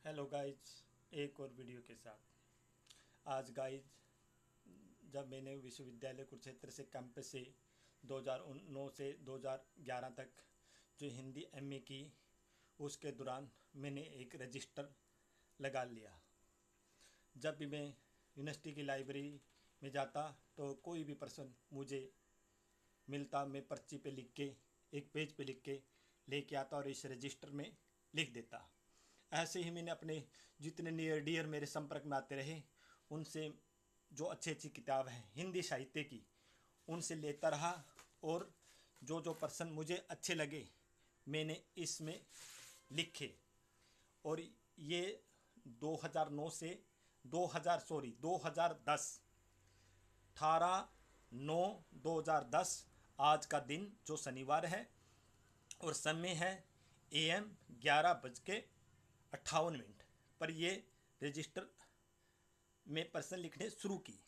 Hello guys, एक और video के साथ। आज गाइज, जब मैंने विश्वविद्यालय कुरुक्षेत्र से कैंपस से 2009 से 2011 तक जो हिंदी एमए की, उसके दौरान मैंने एक रजिस्टर लगा लिया। जब भी मैं यूनिवर्सिटी की लाइब्रेरी में जाता तो कोई भी पर्सन मुझे मिलता, मैं पर्ची पे लिख के, एक पेज पे लिख के लेके आता और इस रजिस्टर में लिख देता। ऐसे ही मैंने अपने जितने नियर डियर मेरे संपर्क में आते रहे, उनसे जो अच्छी अच्छी किताब है हिंदी साहित्य की, उनसे लेता रहा। और जो जो पर्सन मुझे अच्छे लगे मैंने इसमें लिखे। और ये 2009 से 2010 18/9/2010 आज का दिन जो शनिवार है, और समय है AM 11:58 पर ये रजिस्टर में पर्सन लिखने शुरू की।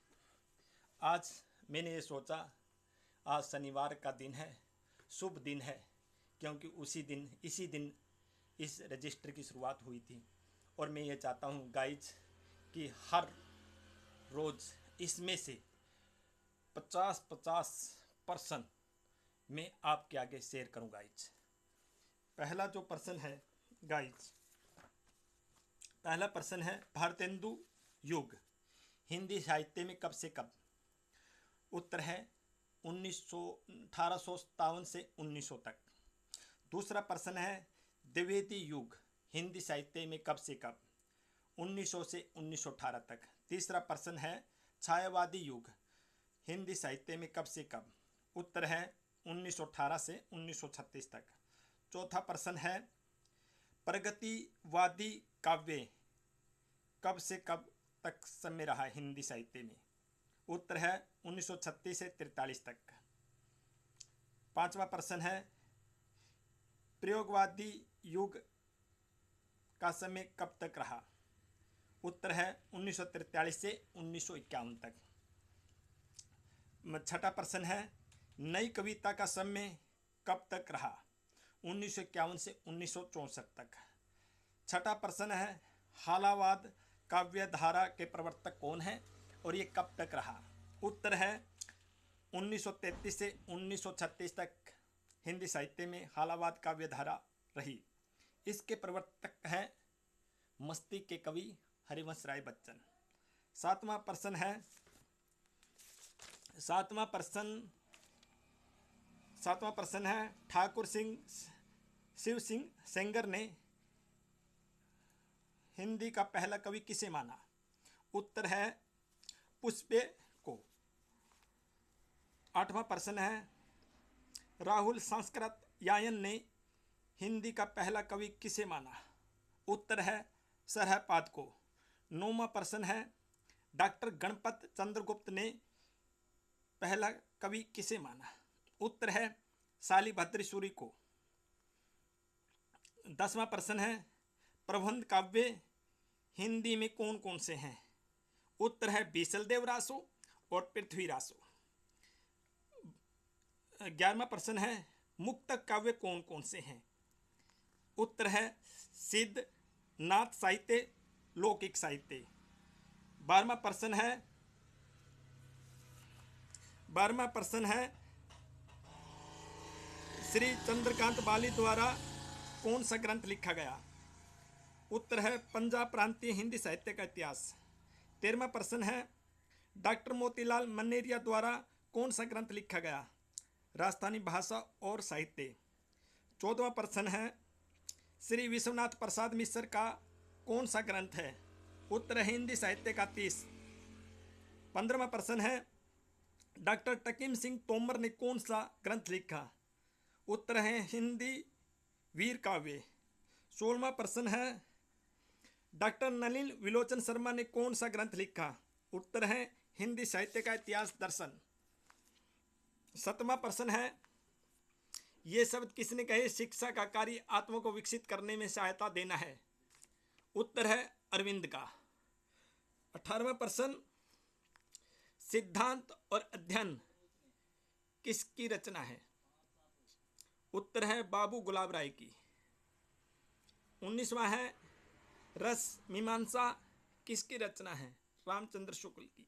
आज मैंने ये सोचा, आज शनिवार का दिन है, शुभ दिन है, क्योंकि इसी दिन इस रजिस्टर की शुरुआत हुई थी। और मैं ये चाहता हूँ गाइज कि हर रोज़ इसमें से 50-50% मैं आपके आगे शेयर करूँ गाइज। पहला जो पर्सन है गाइज, पहला पर्सन है भारतेंदु युग, हिंदी साहित्य में कब से कब। उत्तर है 1857 से 1900 तक। दूसरा पर्सन है द्विवेदी युग, हिंदी साहित्य में कब से कब, 1900 से 1918 तक। तीसरा पर्सन है छायावादी युग, हिंदी साहित्य में कब से कब। उत्तर है 1918 से 1936 तक। चौथा प्रश्न है प्रगतिवादी काव्य कब से कब तक समय रहा हिंदी साहित्य में। उत्तर है 1936 से 43 तक। पांचवा प्रश्न है प्रयोगवादी युग का समय कब तक रहा। उत्तर है 1943 से 1951 तक। छठा प्रश्न है नई कविता का समय कब तक रहा। 1951 से 1964 तक। छठा प्रश्न है हालावाद काव्य धारा के प्रवर्तक कौन है और ये कब तक रहा। उत्तर है 1933 से 1936 तक हिंदी साहित्य में हालावाद काव्य धारा रही। इसके प्रवर्तक हैं मस्ती के कवि हरिवंश राय बच्चन। सातवां प्रश्न है ठाकुर शिव सिंह सेंगर ने हिंदी का पहला कवि किसे माना। उत्तर है पुष्पे को। आठवां प्रश्न है राहुल संस्कृत यायन ने हिंदी का पहला कवि किसे माना। उत्तर है सरहपाद को। नौवां प्रश्न है डॉक्टर गणपत चंद्रगुप्त ने पहला कवि किसे माना। उत्तर है शालिभद्र सूरी को। 10वां प्रश्न है प्रबंध काव्य हिंदी में कौन कौन से हैं। उत्तर है बीसलदेव रासो और पृथ्वी रासो। 11वां प्रश्न है मुक्तक काव्य कौन कौन से हैं। उत्तर है सिद्ध, नाथ साहित्य, लौकिक साहित्य। 12वां प्रश्न है श्री चंद्रकांत बाली द्वारा कौन सा ग्रंथ लिखा गया। उत्तर है पंजाब प्रांतीय हिंदी साहित्य का इतिहास। 13वां प्रश्न है डॉक्टर मोतीलाल मनेरिया द्वारा कौन सा ग्रंथ लिखा गया। राजस्थानी भाषा और साहित्य। 14वां प्रश्न है श्री विश्वनाथ प्रसाद मिश्र का कौन सा ग्रंथ है। उत्तर है हिंदी साहित्य का 30। 15वां प्रश्न है डॉक्टर टकीम सिंह तोमर ने कौन सा ग्रंथ लिखा। उत्तर है हिंदी वीर काव्य। 16वां प्रश्न है डॉक्टर नलिन विलोचन शर्मा ने कौन सा ग्रंथ लिखा। उत्तर है हिंदी साहित्य का इतिहास दर्शन। 17वां प्रश्न है ये शब्द किसने कहे शिक्षा का कार्य आत्मा को विकसित करने में सहायता देना है। उत्तर है अरविंद का। 18वां प्रश्न सिद्धांत और अध्ययन किसकी रचना है। उत्तर है बाबू गुलाब राय की। 19वां है रस मीमांसा किसकी रचना है? रामचंद्र शुक्ल की।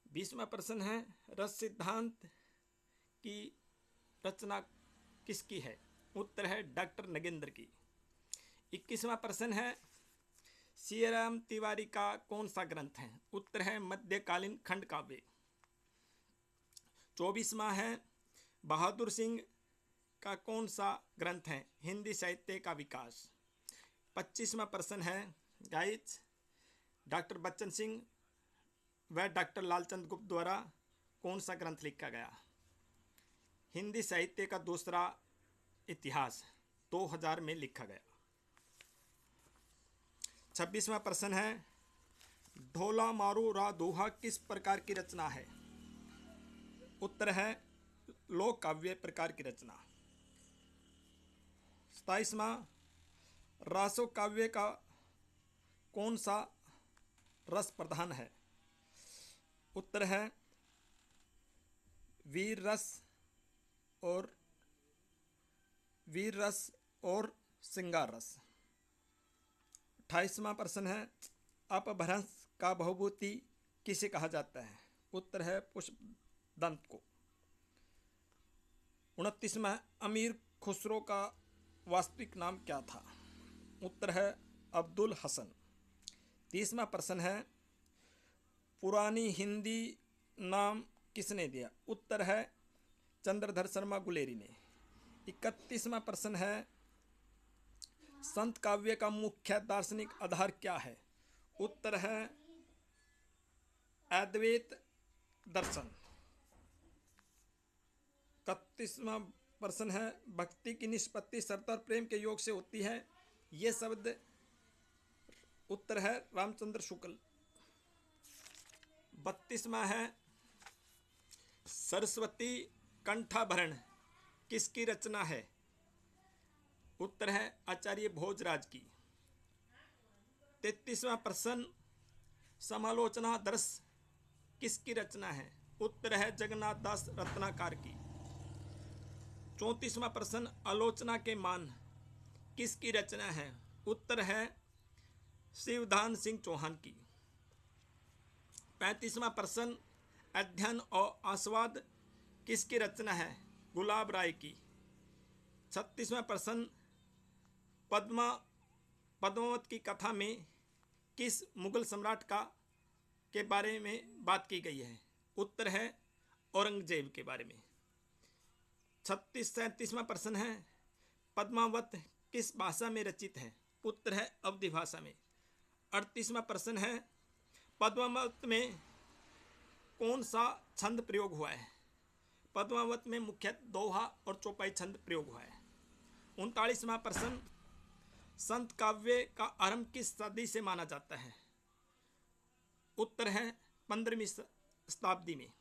20वां प्रश्न है रस सिद्धांत की रचना किसकी है? उत्तर है डॉक्टर नगेंद्र की। 21वां प्रश्न है सियाराम तिवारी का कौन सा ग्रंथ है? उत्तर है मध्यकालीन खंड काव्य। 24वां है बहादुर सिंह का कौन सा ग्रंथ है? हिंदी साहित्य का विकास। 25वां प्रश्न है गाइस डॉक्टर बच्चन सिंह व डॉक्टर लालचंद गुप्त द्वारा कौन सा ग्रंथ लिखा गया? हिंदी साहित्य का दूसरा इतिहास 2000 में लिखा गया। 26वां प्रश्न है ढोला मारू रा दोहा किस प्रकार की रचना है? उत्तर है लोक काव्य प्रकार की रचना। 27वां रासो काव्य का कौन सा रस प्रधान है? उत्तर है वीर रस और श्रृंगार रस। 28वां प्रश्न है अपभ्रंश का बहुभूति किसे कहा जाता है? उत्तर है पुष्पदंत को। 29वां अमीर खुसरो का वास्तविक नाम क्या था? उत्तर है अब्दुल हसन। 30वां प्रश्न है पुरानी हिंदी नाम किसने दिया? उत्तर है चंद्रधर शर्मा गुलेरी ने। 31वां प्रश्न है संत काव्य का मुख्य दार्शनिक आधार क्या है? उत्तर है अद्वैत दर्शन। 31वां प्रश्न है भक्ति की निष्पत्ति श्रद्धा और प्रेम के योग से होती है, ये शब्द उत्तर है रामचंद्र शुक्ल। 32वां है सरस्वती कंठाभरण किसकी रचना है? उत्तर है आचार्य भोजराज की। 33वां प्रश्न समालोचना दर्श किसकी रचना है? उत्तर है जगन्नाथ दास रत्नाकर की। 34वां प्रश्न आलोचना के मान किसकी रचना है? उत्तर है शिवधान सिंह चौहान की। 35वां प्रश्न अध्ययन और आस्वाद किसकी रचना है? गुलाब राय की। 36वां प्रश्न पद्मावत की कथा में किस मुगल सम्राट के बारे में बात की गई है? उत्तर है औरंगजेब के बारे में। 37वां प्रश्न है पद्मावत किस भाषा में रचित है? उत्तर है अवधी भाषा में। 38वां प्रश्न है पद्मावत में कौन सा छंद प्रयोग हुआ है? पद्मावत में मुख्य दोहा और चौपाई छंद प्रयोग हुआ है। 39वां प्रश्न संत काव्य का आरंभ किस सदी से माना जाता है? उत्तर है 15वीं शताब्दी में।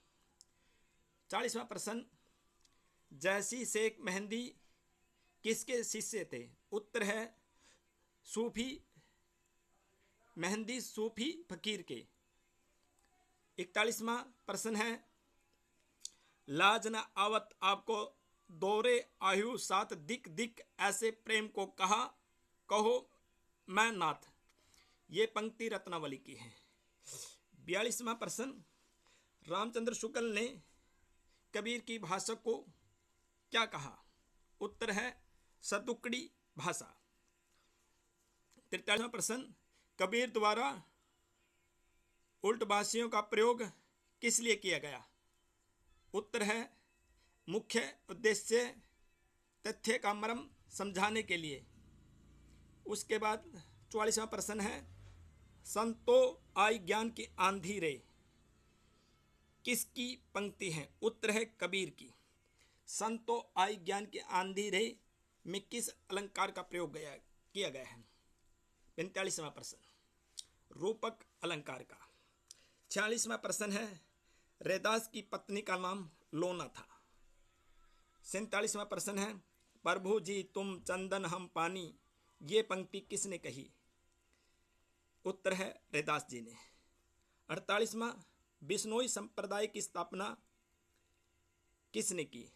40वां प्रश्न जैसी शेख मेहंदी किसके शिष्य थे? उत्तर है सूफी मेहंदी सूफी फकीर के। 41वां प्रश्न है लाज न आवत आपको दौरे आयु साथ दिक दिक ऐसे प्रेम को कहो मैं नाथ, ये पंक्ति रत्नावली की है। 42वां प्रश्न रामचंद्र शुक्ल ने कबीर की भाषा को क्या कहा? उत्तर है सतुकड़ी भाषा। 43वां प्रश्न कबीर द्वारा उल्टभाषियों का प्रयोग किस लिए किया गया? उत्तर है मुख्य उद्देश्य तथ्य का मर्म समझाने के लिए। उसके बाद 44वां प्रश्न है संतो आई ज्ञान की आंधी रे किसकी पंक्ति है? उत्तर है कबीर की। संतो आई ज्ञान की आंधी रे में किस अलंकार का प्रयोग किया गया है? 45वां प्रश्न रूपक अलंकार का। 46वां प्रश्न है रैदास की पत्नी का नाम लोना था। 47वां प्रश्न है प्रभु जी तुम चंदन हम पानी, ये पंक्ति किसने कही? उत्तर है रैदास जी ने। 48वां बिश्नोई संप्रदाय की स्थापना किसने की?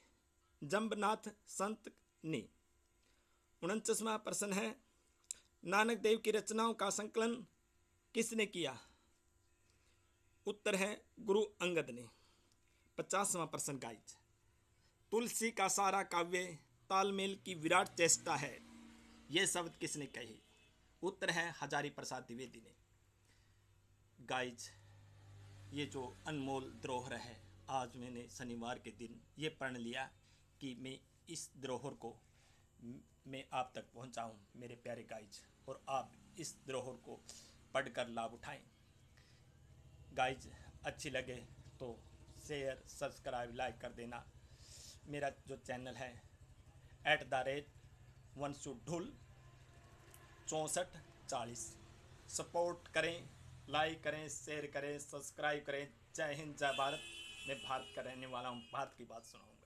जंबनाथ संत ने। 49वां प्रश्न है नानक देव की रचनाओं का संकलन किसने किया? उत्तर है गुरु अंगद ने। 50वां प्रश्न गाइज, तुलसी का सारा काव्य तालमेल की विराट चेष्टा है, यह शब्द किसने कही? उत्तर है हजारी प्रसाद द्विवेदी ने। गाइज, ये जो अनमोल धरोहर है, आज मैंने शनिवार के दिन ये पढ़ लिया कि मैं इस धरोहर को मैं आप तक पहुंचाऊं मेरे प्यारे गाइज, और आप इस धरोहर को पढ़कर लाभ उठाएं। गाइज, अच्छी लगे तो शेयर, सब्सक्राइब, लाइक कर देना। मेरा जो चैनल है @1शुद्धुल 6440, सपोर्ट करें, लाइक करें, शेयर करें, सब्सक्राइब करें। जय हिंद, जय भारत। मैं भारत का रहने वाला हूँ, भारत की बात सुनाऊंगा।